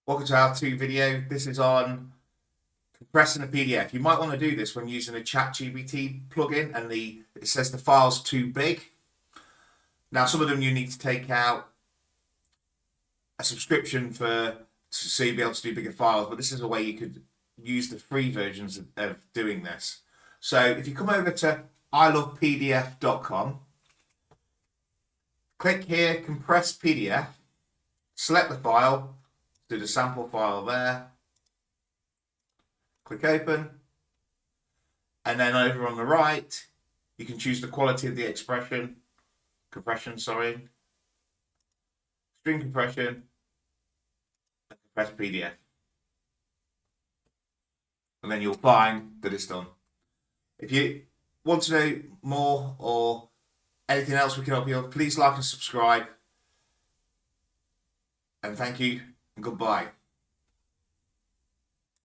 Welcome to our two video. This is on compressing a PDF. You might want to do this when using a ChatGPT plugin and it says the file's too big. Now, some of them you need to take out a subscription so you'll be able to do bigger files, but this is a way you could use the free versions of doing this. So if you come over to ilovepdf.com, click here, compress PDF, select the file, do the sample file there, click open, and then over on the right, you can choose the quality of the compression, string compression, and compress PDF. And then you'll find that it's done. If you want to know more or anything else we can help you with, please like and subscribe. And thank you and goodbye.